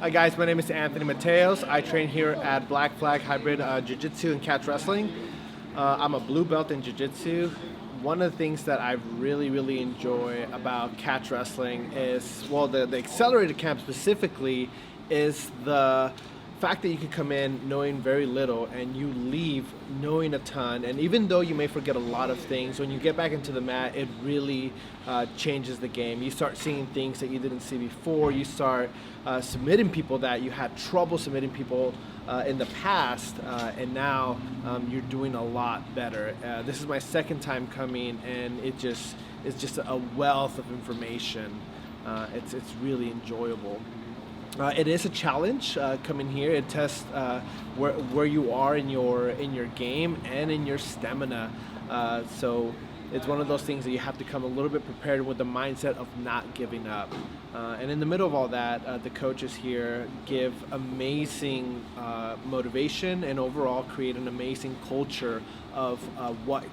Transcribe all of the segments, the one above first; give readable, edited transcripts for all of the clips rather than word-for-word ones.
Hi guys, my name is Anthony Matos. I train here at Black Flag Hybrid Jiu-Jitsu and Catch Wrestling. I'm a blue belt in Jiu-Jitsu. One of the things that I really enjoy about Catch Wrestling is, well, the Accelerator Camp specifically, is the fact that you can come in knowing very little and you leave knowing a ton. And even though you may forget a lot of things, when you get back into the mat, it really changes the game. You start seeing things that you didn't see before. You start submitting people that you had trouble submitting people in the past, and now you're doing a lot better. This is my second time coming, and it's just a wealth of information. It's really enjoyable. It is a challenge coming here. It tests where you are in your game and in your stamina. So it's one of those things that you have to come a little bit prepared with the mindset of not giving up. And in the middle of all that, the coaches here give amazing motivation and overall create an amazing culture of what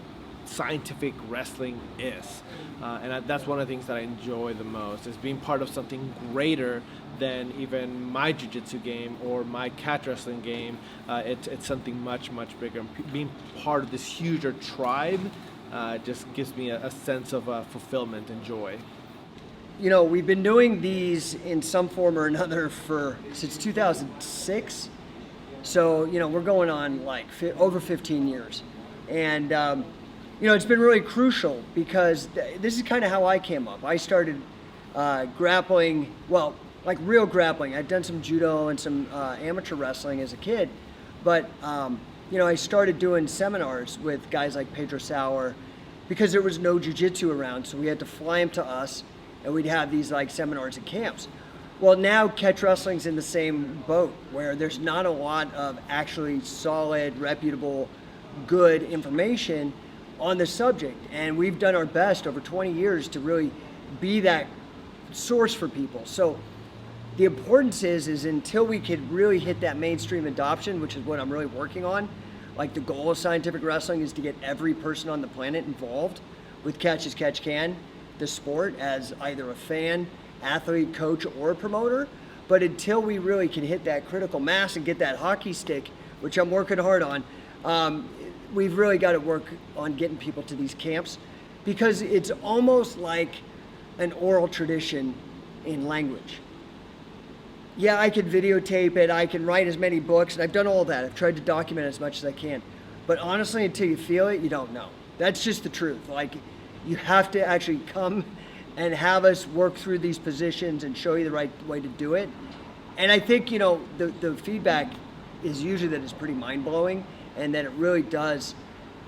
scientific wrestling is. And that's one of the things that I enjoy the most, is being part of something greater than even my jiu-jitsu game or my catch wrestling game. It's something much bigger. Being part of this huger tribe just gives me a sense of fulfillment and joy. You know, we've been doing these in some form or another since 2006. So, you know, we're going on like over 15 years. And, you know, it's been really crucial because this is kind of how I came up. I started grappling, well, like real grappling. I'd done some judo and some amateur wrestling as a kid. But, you know, I started doing seminars with guys like Pedro Sauer because there was no jiu-jitsu around. So we had to fly him to us, and we'd have these like seminars and camps. Well, now catch wrestling's in the same boat where there's not a lot of actually solid, reputable, good information on the subject. And we've done our best over 20 years to really be that source for people. So the importance is until we could really hit that mainstream adoption, which is what I'm really working on, like the goal of scientific wrestling is to get every person on the planet involved with Catch as Catch Can, the sport, as either a fan, athlete, coach, or promoter. But until we really can hit that critical mass and get that hockey stick, which I'm working hard on, we've really got to work on getting people to these camps, because it's almost like an oral tradition in language. Yeah, I can videotape it, I can write as many books, and I've done all that. I've tried to document as much as I can. But honestly, until you feel it, you don't know. That's just the truth. Like, you have to actually come and have us work through these positions and show you the right way to do it. And I think, you know, the feedback is usually that it's pretty mind-blowing and that it really does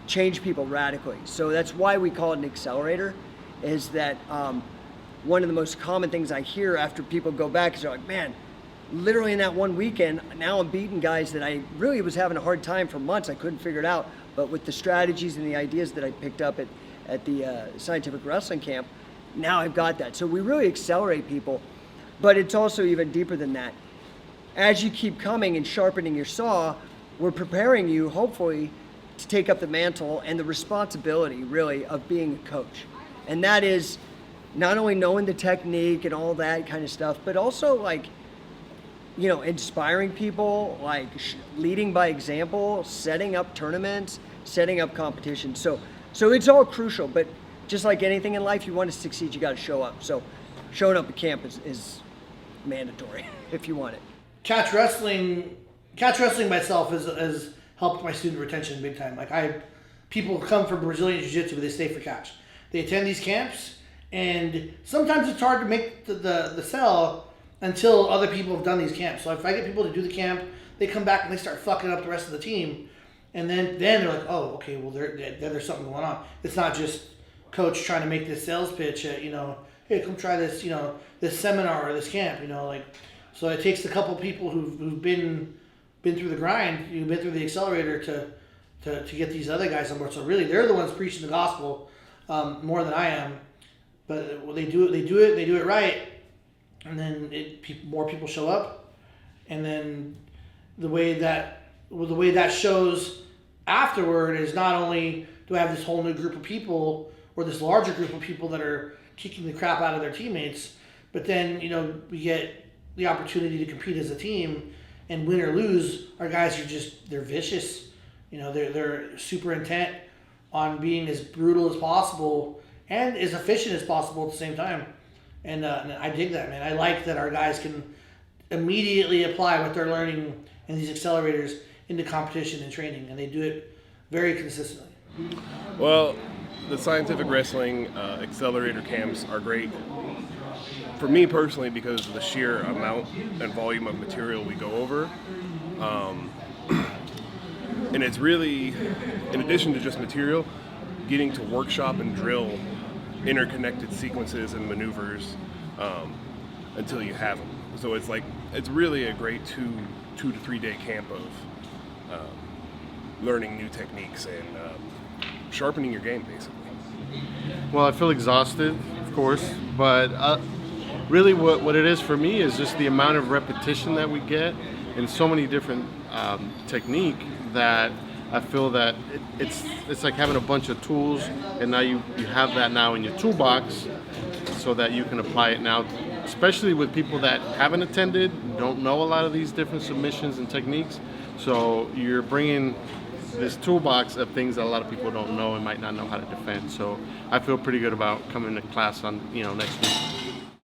change people radically. So that's why we call it an accelerator, is that one of the most common things I hear after people go back is they're like, man, literally in that one weekend, now I'm beating guys that I really was having a hard time for months. I couldn't figure it out. But with the strategies and the ideas that I picked up at the scientific wrestling camp, now I've got that. So we really accelerate people, but it's also even deeper than that. As you keep coming and sharpening your saw, we're preparing you, hopefully, to take up the mantle and the responsibility, really, of being a coach. And that is not only knowing the technique and all that kind of stuff, but also, like, you know, inspiring people, like leading by example, setting up tournaments, setting up competitions. So it's all crucial, but just like anything in life, you want to succeed, you got to show up. So showing up at camp is mandatory if you want it. Catch wrestling myself has helped my student retention big time. Like people come from Brazilian Jiu-Jitsu, but they stay for catch. They attend these camps, and sometimes it's hard to make the sell until other people have done these camps. So if I get people to do the camp, they come back and they start fucking up the rest of the team, and then they're like, oh, okay, well there's something going on. It's not just coach trying to make this sales pitch at, you know, hey, come try this, you know, this seminar or this camp, you know, like. So it takes a couple people who've been through the grind, you've been through the accelerator to get these other guys on board. So really, they're the ones preaching the gospel more than I am. But they do it right, and then more people show up, and then the way that shows afterward is not only do I have this whole new group of people or this larger group of people that are kicking the crap out of their teammates, but then, you know, we get the opportunity to compete as a team and win or lose, our guys are they're vicious. They're super intent on being as brutal as possible and as efficient as possible at the same time. And I dig that, man. I like that our guys can immediately apply what they're learning in these accelerators into competition and training, and they do it very consistently. Well, the scientific wrestling accelerator camps are great for me personally because of the sheer amount and volume of material we go over. And it's really, in addition to just material, getting to workshop and drill interconnected sequences and maneuvers until you have them. So it's really a great 2 to 3 day camp of learning new techniques and sharpening your game, basically. Well, I feel exhausted, of course, but really what it is for me is just the amount of repetition that we get in so many different technique that I feel that it's like having a bunch of tools, and now you have that now in your toolbox so that you can apply it now, especially with people that haven't attended, don't know a lot of these different submissions and techniques. So you're bringing this toolbox of things that a lot of people don't know and might not know how to defend. So I feel pretty good about coming to class on next week.